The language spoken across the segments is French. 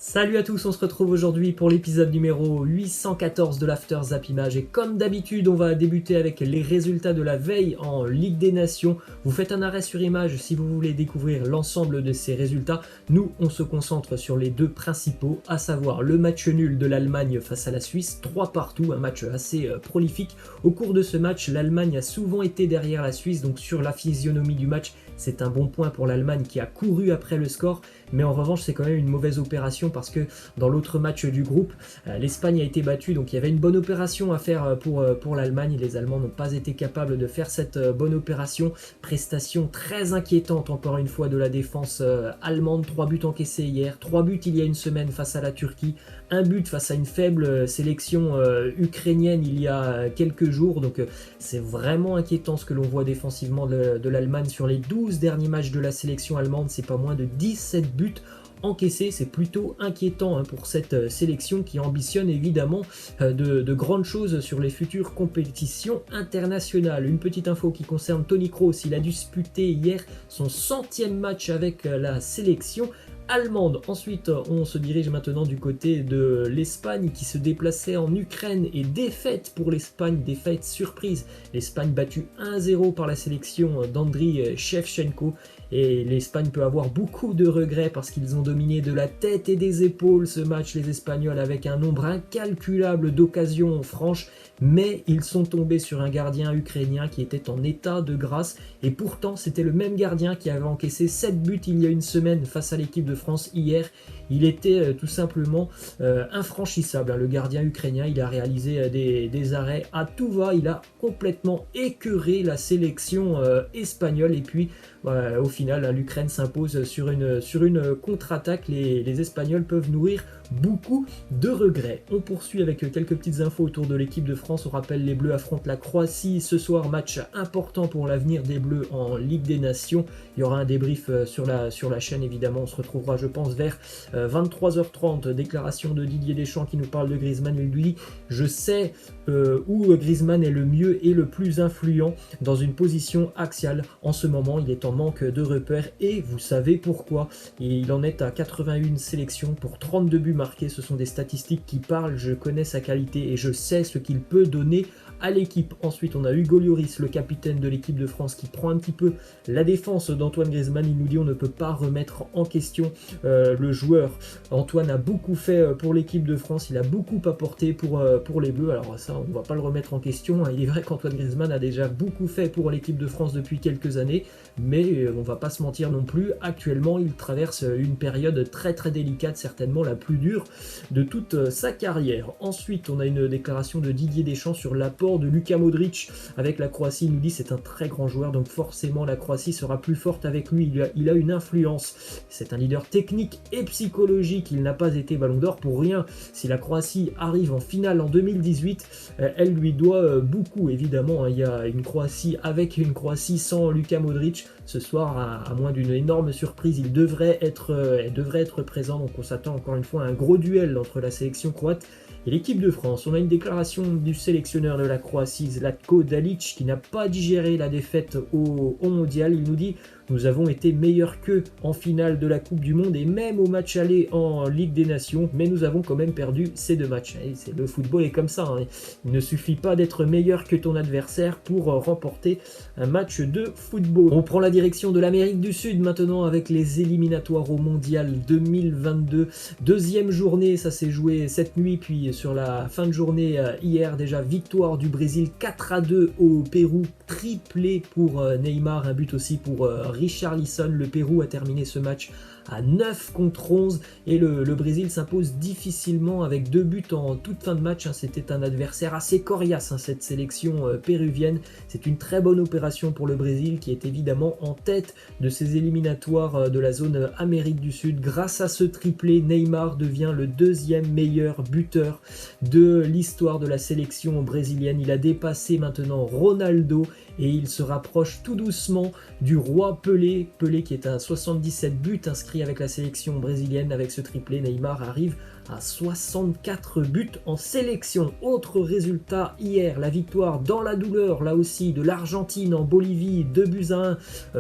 Salut à tous, on se retrouve aujourd'hui pour l'épisode numéro 814 de l'After Zappimage et comme d'habitude on va débuter avec les résultats de la veille en Ligue des Nations. Vous faites un arrêt sur image si vous voulez découvrir l'ensemble de ces résultats. Nous on se concentre sur les deux principaux, à savoir le match nul de l'Allemagne face à la Suisse, 3 partout, un match assez prolifique. Au cours de ce match, l'Allemagne a souvent été derrière la Suisse, donc sur la physionomie du match, c'est un bon point pour l'Allemagne qui a couru après le score. Mais en revanche, c'est quand même une mauvaise opération parce que dans l'autre match du groupe, l'Espagne a été battue. Donc il y avait une bonne opération à faire pour l'Allemagne. Les Allemands n'ont pas été capables de faire cette bonne opération. Prestation très inquiétante encore une fois de la défense allemande. 3 buts encaissés hier, 3 buts il y a une semaine face à la Turquie, 1 but face à une faible sélection ukrainienne il y a quelques jours. Donc c'est vraiment inquiétant ce que l'on voit défensivement de l'Allemagne sur les 12 derniers matchs de la sélection allemande. C'est pas moins de 17 buts encaissés, c'est plutôt inquiétant pour cette sélection qui ambitionne évidemment de grandes choses sur les futures compétitions internationales. Une petite info qui concerne Toni Kroos, il a disputé hier son 100e match avec la sélection allemande. Ensuite, on se dirige maintenant du côté de l'Espagne qui se déplaçait en Ukraine et défaite pour l'Espagne, défaite surprise. L'Espagne battue 1-0 par la sélection d'Andriy Shevchenko et l'Espagne peut avoir beaucoup de regrets parce qu'ils ont dominé de la tête et des épaules ce match, les Espagnols, avec un nombre incalculable d'occasions franches, mais ils sont tombés sur un gardien ukrainien qui était en état de grâce et pourtant c'était le même gardien qui avait encaissé 7 buts il y a une semaine face à l'équipe de France hier. Il était tout simplement infranchissable, le gardien ukrainien. Il a réalisé des arrêts à tout va, il a complètement écœuré la sélection espagnole et puis au final l'Ukraine s'impose sur une contre-attaque. Les Espagnols peuvent nourrir beaucoup de regrets. On poursuit avec quelques petites infos autour de l'équipe de France. On rappelle, les Bleus affrontent la Croatie ce soir, match important pour l'avenir des Bleus en Ligue des Nations. Il y aura un débrief sur la chaîne évidemment. On se retrouvera je pense vers 23h30. Déclaration de Didier Deschamps qui nous parle de Griezmann. Il lui dit: je sais où Griezmann est le mieux et le plus influent dans une position axiale. En ce moment il est en manque de repères et vous savez pourquoi. Et il en est à 81 sélections pour 32 buts marqués. Ce sont des statistiques qui parlent. Je connais sa qualité et je sais ce qu'il peut donner à l'équipe. Ensuite on a Hugo Lloris, le capitaine de l'équipe de France, qui prend un petit peu la défense d'Antoine Griezmann. Il nous dit: on ne peut pas remettre en question le joueur. Antoine a beaucoup fait pour l'équipe de France, il a beaucoup apporté pour les Bleus. Alors ça on ne va pas le remettre en question. Il est vrai qu'Antoine Griezmann a déjà beaucoup fait pour l'équipe de France depuis quelques années, mais on va pas se mentir non plus, actuellement il traverse une période très très délicate, certainement la plus dure de toute sa carrière. Ensuite on a une déclaration de Didier Deschamps sur l'apport de Luka Modric avec la Croatie. Il nous dit: c'est un très grand joueur, donc forcément la Croatie sera plus forte avec lui. Il a une influence, c'est un leader technique et psychologique. Il n'a pas été Ballon d'Or pour rien. Si la Croatie arrive en finale en 2018, elle lui doit beaucoup évidemment. Il y a une Croatie avec une Croatie sans Luka Modric. Ce soir, à moins d'une énorme surprise, il devrait être présent. Donc on s'attend encore une fois à un gros duel entre la sélection croate et l'équipe de France. On a une déclaration du sélectionneur de la Croatie, Zlatko Dalic, qui n'a pas digéré la défaite au mondial. Il nous dit: nous avons été meilleurs qu'eux en finale de la Coupe du Monde et même au match aller en Ligue des Nations, mais nous avons quand même perdu ces 2 matchs. Et le football est comme ça, il ne suffit pas d'être meilleur que ton adversaire pour remporter un match de football. On prend la direction de l'Amérique du Sud maintenant avec les éliminatoires au Mondial 2022. Deuxième journée, ça s'est joué cette nuit, puis sur la fin de journée hier déjà, victoire du Brésil 4-2 au Pérou, triplé pour Neymar, un but aussi pour Richarlison. Le Pérou a terminé ce match à 9 contre 11 et le Brésil s'impose difficilement avec 2 buts en toute fin de match. C'était un adversaire assez coriace, cette sélection péruvienne. C'est une très bonne opération pour le Brésil qui est évidemment en tête de ces éliminatoires de la zone Amérique du Sud. Grâce à ce triplé, Neymar devient le 2e meilleur buteur de l'histoire de la sélection brésilienne. Il a dépassé maintenant Ronaldo et il se rapproche tout doucement du roi Pelé qui est à 77 buts inscrits inscrit avec la sélection brésilienne. Avec ce triplé, Neymar arrive à 64 buts en sélection. Autre résultat hier, la victoire dans la douleur, là aussi, de l'Argentine en Bolivie, 2-1.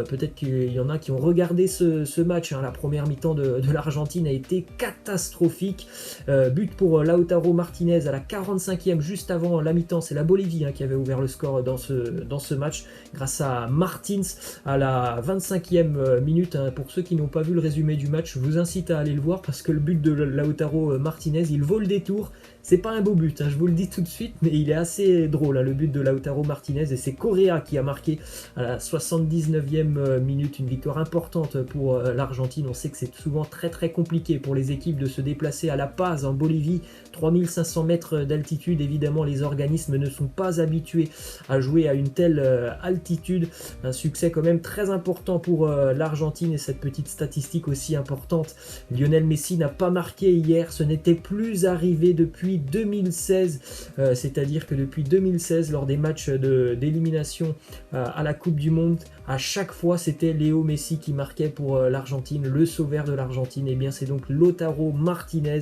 Peut-être qu'il y en a qui ont regardé ce match, hein. La première mi-temps de l'Argentine a été catastrophique. But pour Lautaro Martinez à la 45e, juste avant la mi-temps. C'est la Bolivie, hein, qui avait ouvert le score dans ce match, grâce à Martins à la 25e minute. Hein. Pour ceux qui n'ont pas vu le résumé du match, je vous incite à aller le voir, parce que le but de Lautaro Martinez, il vaut le détour. C'est pas un beau but, hein, je vous le dis tout de suite, mais il est assez drôle, hein, le but de Lautaro Martinez, et c'est Correa qui a marqué à la 79e minute, une victoire importante pour l'Argentine. On sait que c'est souvent très compliqué pour les équipes de se déplacer à La Paz en Bolivie, 3500 mètres d'altitude. Évidemment, les organismes ne sont pas habitués à jouer à une telle altitude. Un succès quand même très important pour l'Argentine, et cette petite statistique aussi importante, Lionel Messi n'a pas marqué hier, ce n'était plus arrivé depuis 2016, c'est-à-dire que depuis 2016, lors des matchs d'élimination à la Coupe du Monde, à chaque fois c'était Léo Messi qui marquait pour l'Argentine, le sauveur de l'Argentine. Et bien c'est donc Lautaro Martinez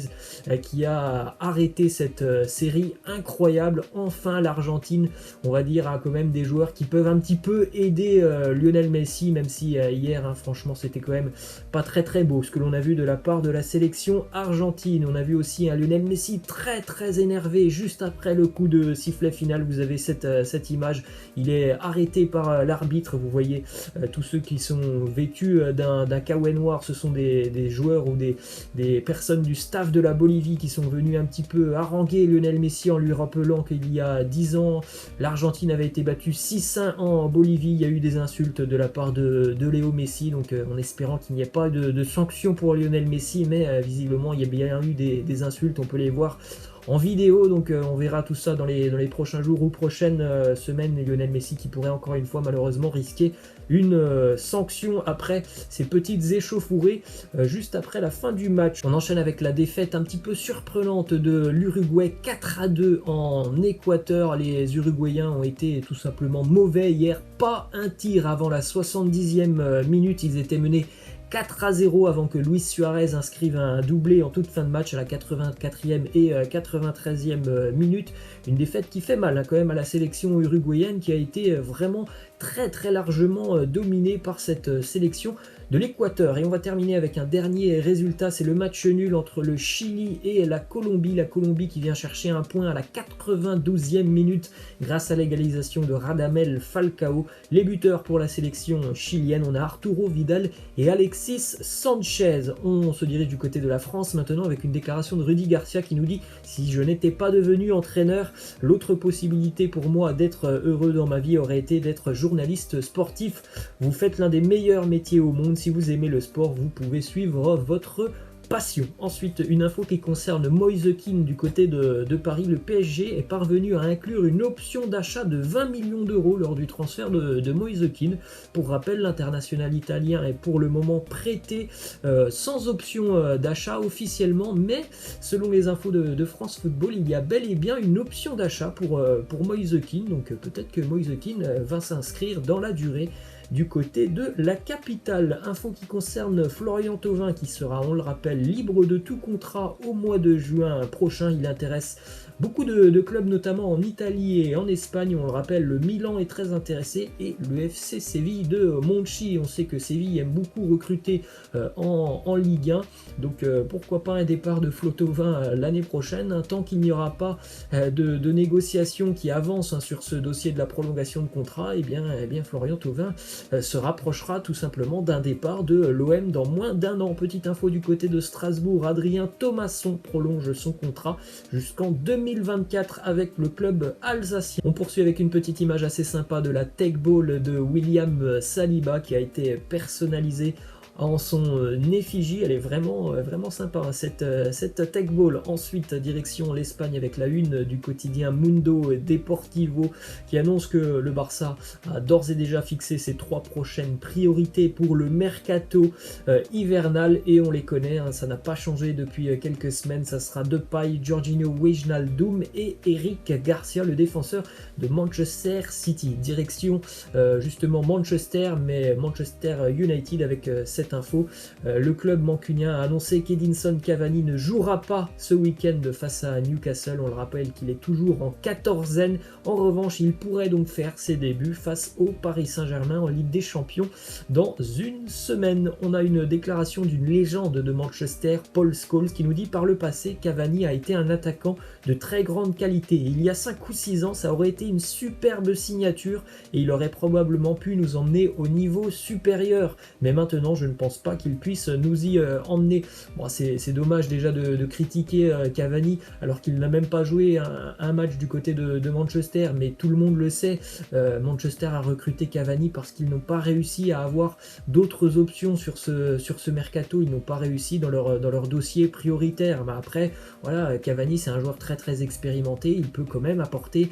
qui a arrêté cette série incroyable. Enfin l'Argentine, on va dire, a quand même des joueurs qui peuvent un petit peu aider Lionel Messi, même si hier, hein, franchement, c'était quand même pas très beau ce que l'on a vu de la part de la sélection argentine. On a vu aussi un Lionel Messi très énervé juste après le coup de sifflet final. Vous avez cette image, il est arrêté par l'arbitre. Vous voyez tous ceux qui sont vêtus d'un kawaii noir, ce sont des joueurs ou des personnes du staff de la Bolivie qui sont venus un petit peu haranguer Lionel Messi en lui rappelant qu'il y a 10 ans, l'Argentine avait été battue 6-1 en Bolivie. Il y a eu des insultes de la part de Léo Messi, donc en espérant qu'il n'y ait pas de sanctions pour Lionel Messi, mais visiblement il y a bien eu des insultes, on peut les voir en vidéo, donc on verra tout ça dans les prochains jours ou prochaines semaines. Lionel Messi qui pourrait encore une fois malheureusement risquer une sanction après ces petites échauffourées juste après la fin du match. On enchaîne avec la défaite un petit peu surprenante de l'Uruguay 4-2 en Équateur. Les Uruguayens ont été tout simplement mauvais hier, pas un tir avant la 70e minute, ils étaient menés 4-0 avant que Luis Suarez inscrive un doublé en toute fin de match à la 84e et 93e minute. Une défaite qui fait mal, hein, quand même, à la sélection uruguayenne, qui a été vraiment très largement dominée par cette sélection de l'Équateur. Et on va terminer avec un dernier résultat, c'est le match nul entre le Chili et la Colombie. La Colombie qui vient chercher un point à la 92e minute grâce à l'égalisation de Radamel Falcao. Les buteurs pour la sélection chilienne, on a Arturo Vidal et Alexis Sanchez. On se dirige du côté de la France maintenant avec une déclaration de Rudy Garcia qui nous dit: si je n'étais pas devenu entraîneur, l'autre possibilité pour moi d'être heureux dans ma vie aurait été d'être journaliste sportif. Vous faites l'un des meilleurs métiers au monde. Si vous aimez le sport, vous pouvez suivre votre passion. Ensuite, une info qui concerne Moise Kean du côté de Paris. Le PSG est parvenu à inclure une option d'achat de 20 millions d'euros lors du transfert de Moise Kean. Pour rappel, l'international italien est pour le moment prêté sans option d'achat officiellement, mais selon les infos de France Football, il y a bel et bien une option d'achat pour Moise Kean. Donc peut-être que Moise Kean va s'inscrire dans la durée du côté de la capitale. Info qui concerne Florian Thauvin qui sera, on le rappelle, libre de tout contrat au mois de juin prochain. Il intéresse beaucoup de clubs, notamment en Italie et en Espagne. On le rappelle, le Milan est très intéressé et le FC Séville de Monchi. On sait que Séville aime beaucoup recruter en Ligue 1. Donc pourquoi pas un départ de Flo Thauvin l'année prochaine, hein, tant qu'il n'y aura pas de négociations qui avancent, hein, sur ce dossier de la prolongation de contrat. Et bien Florian Thauvin se rapprochera tout simplement d'un départ de l'OM dans moins d'un an. Petite info du côté de Strasbourg, Adrien Thomasson prolonge son contrat jusqu'en 2024 avec le club alsacien. On poursuit avec une petite image assez sympa de la Tech Ball de William Saliba qui a été personnalisée en son effigie. Elle est vraiment sympa, hein, cette Tech Ball. Ensuite, direction l'Espagne avec la une du quotidien Mundo Deportivo qui annonce que le Barça a d'ores et déjà fixé ses 3 prochaines priorités pour le mercato hivernal, et on les connaît, hein, ça n'a pas changé depuis quelques semaines. Ça sera Depay, Jorginho Wijnaldum et Eric Garcia, le défenseur de Manchester City. Direction justement Manchester, mais Manchester United avec cette cette info. Le club mancunien a annoncé qu'Edinson Cavani ne jouera pas ce week-end face à Newcastle. On le rappelle qu'il est toujours en quatorzaine. En revanche, il pourrait donc faire ses débuts face au Paris Saint-Germain en Ligue des Champions dans une semaine. On a une déclaration d'une légende de Manchester, Paul Scholes, qui nous dit: par le passé, Cavani a été un attaquant de très grande qualité. Il y a 5 ou 6 ans, ça aurait été une superbe signature et il aurait probablement pu nous emmener au niveau supérieur. Mais maintenant, je ne pense pas qu'il puisse nous y emmener. Bon, c'est dommage déjà de critiquer Cavani alors qu'il n'a même pas joué un match du côté de Manchester, mais tout le monde le sait. Manchester a recruté Cavani parce qu'ils n'ont pas réussi à avoir d'autres options sur ce mercato. Ils n'ont pas réussi dans leur dossier prioritaire. Mais après, voilà, Cavani c'est un joueur très expérimenté. Il peut quand même apporter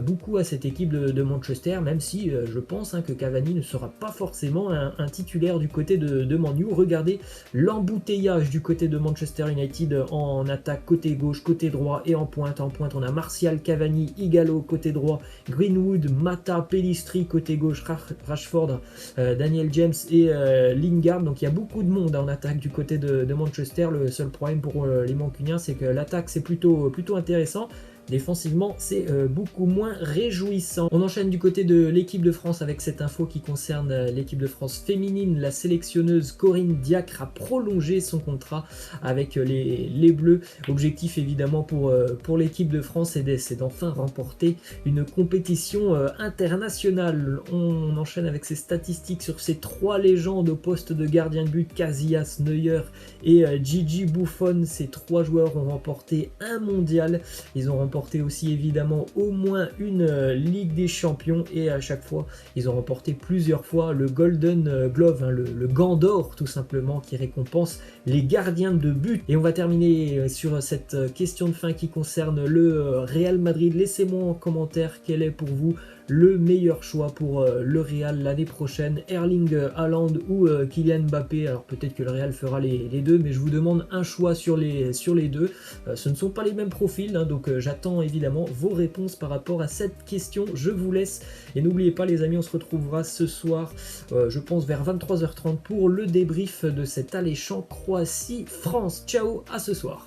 beaucoup à cette équipe de Manchester, même si je pense que Cavani ne sera pas forcément un titulaire du côté de Man U. Regardez l'embouteillage du côté de Manchester United en attaque côté gauche, côté droit et en pointe. En pointe, on a Martial, Cavani, Igalo côté droit, Greenwood, Mata, Pellistri côté gauche, Rashford, Daniel James et Lingard. Donc il y a beaucoup de monde en attaque du côté de Manchester. Le seul problème pour les Mancuniens, c'est que l'attaque c'est plutôt intéressant. Défensivement, c'est beaucoup moins réjouissant. On enchaîne du côté de l'équipe de France avec cette info qui concerne l'équipe de France féminine. La sélectionneuse Corinne Diacre a prolongé son contrat avec les Bleus. Objectif évidemment pour l'équipe de France, c'est d'enfin remporter une compétition internationale. On enchaîne avec ces statistiques sur ces 3 légendes au poste de gardien de but, Casillas, Neuer et Gigi Buffon. Ces 3 joueurs ont remporté un mondial. Ils ont remporté aussi évidemment au moins une Ligue des Champions et à chaque fois ils ont remporté plusieurs fois le Golden Glove, le gant d'or tout simplement, qui récompense les gardiens de but. Et on va terminer sur cette question de fin qui concerne le Real Madrid. Laissez-moi en commentaire quel est pour vous le meilleur choix pour le Real l'année prochaine, Erling Haaland ou Kylian Mbappé. Alors peut-être que le Real fera les deux, mais je vous demande un choix sur les deux. Ce ne sont pas les mêmes profils, donc j'attends évidemment vos réponses par rapport à cette question. Je vous laisse et n'oubliez pas les amis, on se retrouvera ce soir, je pense vers 23h30 pour le débrief de cet alléchant Croatie-France. Ciao, à ce soir.